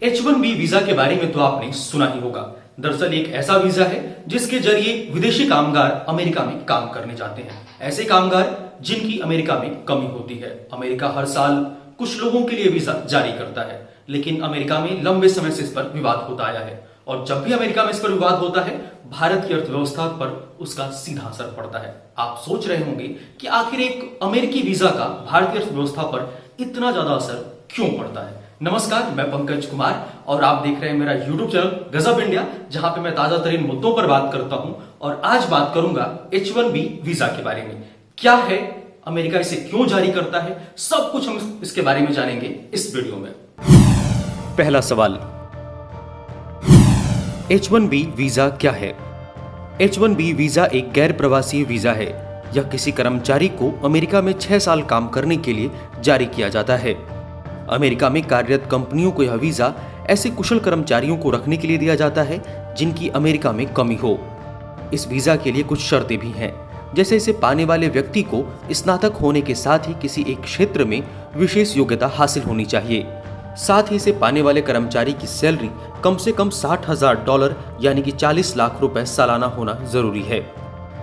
H1B visa के बारे में तो आपने सुना ही होगा। दरअसल एक ऐसा वीजा है जिसके जरिए विदेशी कामगार अमेरिका में काम करने जाते हैं। ऐसे कामगार जिनकी अमेरिका में कमी होती है। अमेरिका हर साल कुछ लोगों के लिए वीजा जारी करता है, लेकिन अमेरिका में लंबे समय से इस पर विवाद होता आया है और जब भी अमेरिका में इस पर विवाद होता है, भारत की अर्थव्यवस्था पर उसका सीधा असर पड़ता है। आप सोच रहे होंगे कि आखिर एक अमेरिकी वीजा का भारतीय अर्थव्यवस्था पर इतना ज्यादा असर क्यों पड़ता है। नमस्कार, मैं पंकज कुमार और आप देख रहे हैं मेरा YouTube चैनल गजब इंडिया, जहां पे मैं ताजा तरीन मुद्दों पर बात करता हूं। और आज बात करूंगा H1B वीजा के बारे में। क्या है, अमेरिका इसे क्यों जारी करता है, सब कुछ हम इसके बारे में जानेंगे इस वीडियो में। पहला सवाल, H1B वीजा क्या है? H1B वीजा एक गैर प्रवासी वीजा है। यह किसी कर्मचारी को अमेरिका में 6 साल काम करने के लिए जारी किया जाता है। अमेरिका में कार्यरत कंपनियों को यह वीजा ऐसे कुशल कर्मचारियों को रखने के लिए दिया जाता है जिनकी अमेरिका में कमी हो। इस वीजा के लिए कुछ शर्तें भी हैं, जैसे इसे पाने वाले व्यक्ति को स्नातक होने के साथ ही किसी एक क्षेत्र में विशेष योग्यता हासिल होनी चाहिए। साथ ही इसे पाने वाले कर्मचारी की सैलरी कम से कम $60,000 यानी कि 40 लाख रुपए सालाना होना जरूरी है।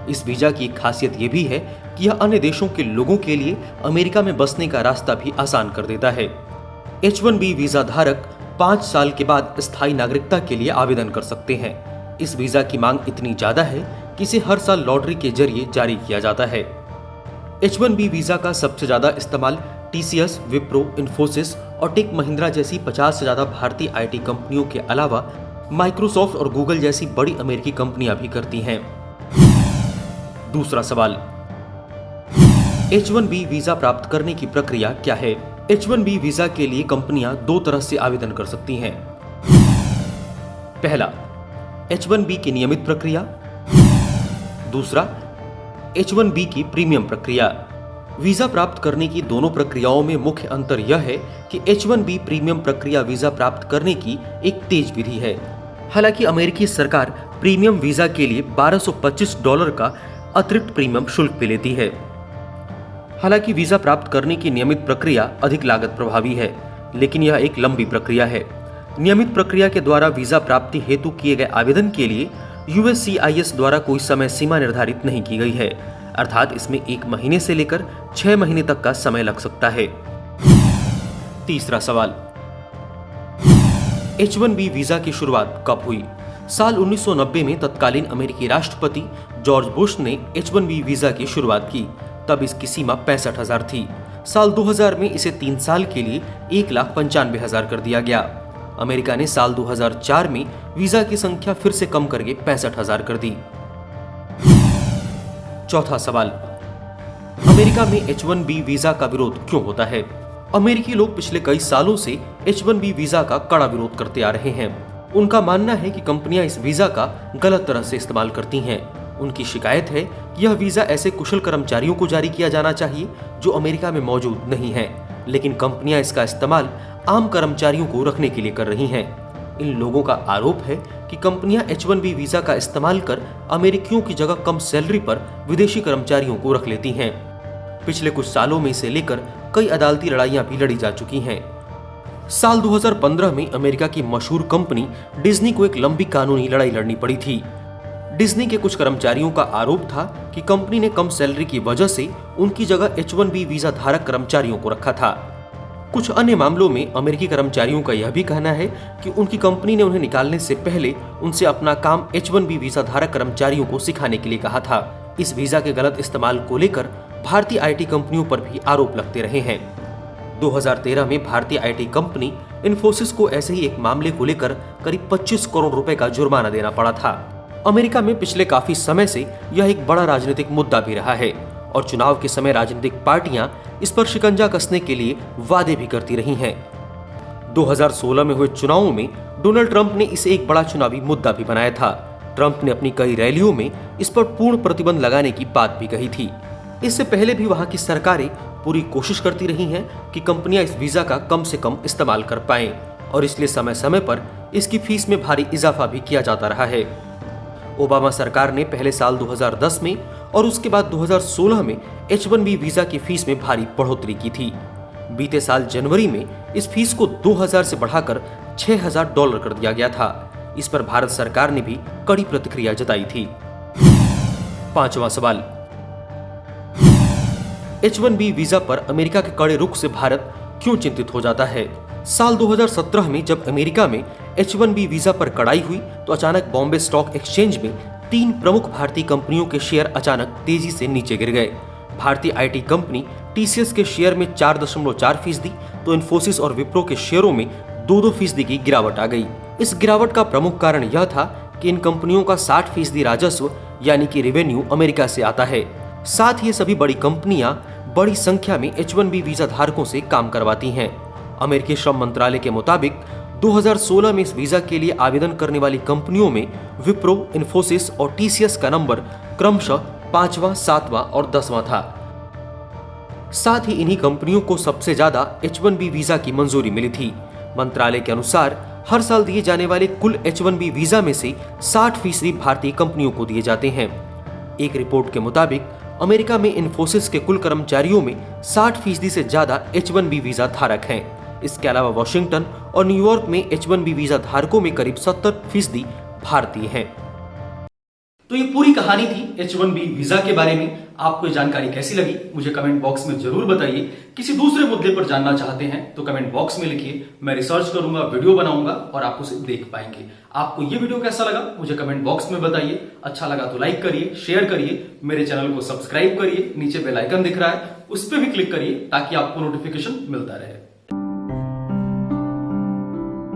इस वीजा की एक खासियत यह भी है कि यह अन्य देशों के लोगों के लिए अमेरिका में बसने का रास्ता भी आसान कर देता है। H1B वीजा धारक 5 साल के बाद स्थायी नागरिकता के लिए आवेदन कर सकते हैं। इस वीजा की मांग इतनी ज्यादा है कि इसे हर साल लॉटरी के जरिए जारी किया जाता है। H1B वीजा का सबसे ज्यादा इस्तेमाल TCS, विप्रो, इन्फोसिस और टेक महिंद्रा जैसी 50 से ज्यादा भारतीय IT कंपनियों के अलावा माइक्रोसॉफ्ट और गूगल जैसी बड़ी अमेरिकी कंपनियां भी करती हैं। दूसरा सवाल, H1B वीजा प्राप्त करने की प्रक्रिया क्या है? H1B वीजा के लिए कंपनियां 2 तरह से आवेदन कर सकती हैं। पहला, H1B की नियमित प्रक्रिया। दूसरा, H1B की प्रीमियम प्रक्रिया। वीजा प्राप्त करने की दोनों प्रक्रियाओं में मुख्य अंतर यह है कि H1B प्रीमियम प्रक्रिया वीजा प्राप्त करने की एक तेज विधि है। हालांकि अमेरिकी सरकार प्रीमियम वीजा के लिए $1225 का अतिरिक्त प्रीमियम शुल्क भी लेती है। हालांकि वीजा प्राप्त करने की नियमित प्रक्रिया अधिक लागत प्रभावी है, लेकिन यह एक लंबी प्रक्रिया है। नियमित प्रक्रिया के द्वारा वीजा प्राप्ति हेतु किए गए आवेदन के लिए USCIS द्वारा कोई समय सीमा निर्धारित नहीं की गई है, अर्थात इसमें 1 महीने से लेकर 6 महीने तक का समय लग सकता है। तीसरा सवाल, H1B वीजा की शुरुआत कब हुई? साल 1990 में तत्कालीन अमेरिकी राष्ट्रपति जॉर्ज बुश ने H1B वीजा की शुरुआत की। तब इसकी सीमा 65,000 थी। साल 2000 में इसे 3 साल के लिए 1,95,000 कर दिया गया। अमेरिका ने साल 2004 में वीजा की संख्या फिर से कम करके 65,000 कर दी। चौथा सवाल, अमेरिका में H1B वीजा का विरोध क्यों होता है? अमेरिकी लोग पिछले कई सालों से H1B वीजा का कड़ा विरोध करते आ रहे हैं। उनका मानना है कि कंपनियां इस वीजा का गलत तरह से इस्तेमाल करती हैं। उनकी शिकायत है कि यह वीजा ऐसे कुशल कर्मचारियों को जारी किया जाना चाहिए जो अमेरिका में मौजूद नहीं हैं, लेकिन कंपनियां इसका इस्तेमाल आम कर्मचारियों को रखने के लिए कर रही हैं। इन लोगों का आरोप है कि कंपनियां H1B वीजा का इस्तेमाल कर अमेरिकियों की जगह कम सैलरी पर विदेशी कर्मचारियों को रख लेती हैं। पिछले कुछ सालों में इसे लेकर कई अदालती लड़ाइयां भी लड़ी जा चुकी हैं। साल 2015 में अमेरिका की मशहूर कंपनी डिज्नी को एक लंबी कानूनी लड़ाई लड़नी पड़ी थी। डिज्नी के कुछ कर्मचारियों का आरोप था कि कंपनी ने कम सैलरी की वजह से उनकी जगह H1B वीजा धारक कर्मचारियों को रखा था। कुछ अन्य मामलों में अमेरिकी कर्मचारियों का यह भी कहना है कि उनकी कंपनी ने उन्हें निकालने से पहले उनसे अपना काम H1B वीजा धारक कर्मचारियों को सिखाने के लिए कहा था। इस वीजा के गलत इस्तेमाल को लेकर भारतीय IT कंपनियों पर भी आरोप लगते रहे हैं। 2013 में भारतीय IT कंपनी इन्फोसिस को ऐसे ही एक मामले को लेकर करीब 25 करोड़ रुपए का जुर्माना देना पड़ा था। अमेरिका में पिछले काफी समय से यह एक बड़ा राजनीतिक मुद्दा भी रहा है और चुनाव के समय राजनीतिक पार्टियां इस पर शिकंजा कसने के लिए वादे भी करती रही हैं। 2016 में हुए चुनावों में डोनाल्ड ट्रंप ने इसे एक बड़ा चुनावी मुद्दा भी बनाया था। ट्रंप ने अपनी कई रैलियों में इस पर पूर्ण प्रतिबंध लगाने की बात भी कही थी। इससे पहले भी वहां की सरकारें पूरी कोशिश करती रही हैं कि कंपनियां इस वीजा का कम से कम इस्तेमाल कर पाएं और इसलिए समय समय पर इसकी फीस में भारी इजाफा भी किया जाता रहा है। ओबामा सरकार ने पहले साल 2010 में और उसके बाद 2016 में H1B वीजा की फीस में भारी बढ़ोतरी की थी। बीते साल जनवरी में इस फीस को 2000 से बढ़ाकर $6000 कर दिया गया था। इस पर भारत सरकार ने भी कड़ी प्रतिक्रिया जताई थी। पांचवा सवाल, H1B वीजा पर अमेरिका के कड़े रुख से भारत क्यों चिंतित हो जाता है? साल 2017 में जब अमेरिका में H1B वीजा पर कड़ाई हुई तो अचानक बॉम्बे स्टॉक एक्सचेंज में 3 प्रमुख भारतीय कंपनियों के शेयर अचानक तेजी से नीचे गिर गए। भारतीय आईटी कंपनी TCS के शेयर में 4.4% तो इन्फोसिस और विप्रो के शेयरों में 2% की गिरावट आ गई। इस गिरावट का प्रमुख कारण यह था कि इन कंपनियों का 60% राजस्व यानी कि रेवेन्यू अमेरिका से आता है। साथ ही ये सभी बड़ी कंपनियां बड़ी संख्या में H1B वीजा धारकों से काम करवाती हैं। अमेरिकी श्रम मंत्रालय के मुताबिक 2016 में इस वीजा के लिए आवेदन करने वाली कंपनियों में विप्रो, इन्फोसिस और TCS का नंबर क्रमशः 5वां, 7वां और 10वां था। साथ ही इन्हीं कंपनियों को सबसे ज्यादा H1B वीजा की मंजूरी मिली थी। मंत्रालय के अनुसार हर साल दिए जाने वाले कुल H1B वीजा में से 60% भारतीय कंपनियों को दिए जाते हैं। एक रिपोर्ट के मुताबिक अमेरिका में इन्फोसिस के कुल कर्मचारियों में 60% से ज्यादा H1B वीजा धारक हैं। इसके अलावा वॉशिंगटन और न्यूयॉर्क में H1B वीजा धारकों में करीब 70% भारतीय हैं। तो ये पूरी कहानी थी H1B वीजा के बारे में। आपको ये जानकारी कैसी लगी मुझे कमेंट बॉक्स में जरूर बताइए। किसी दूसरे मुद्दे पर जानना चाहते हैं तो कमेंट बॉक्स में लिखिए, मैं रिसर्च करूंगा, वीडियो बनाऊंगा और आप उसे देख पाएंगे। आपको ये वीडियो कैसा लगा मुझे कमेंट बॉक्स में बताइए। अच्छा लगा तो लाइक करिए, शेयर करिए, मेरे चैनल को सब्सक्राइब करिए, नीचे बेल आइकन दिख रहा है उस पर भी क्लिक करिए ताकि आपको नोटिफिकेशन मिलता रहे।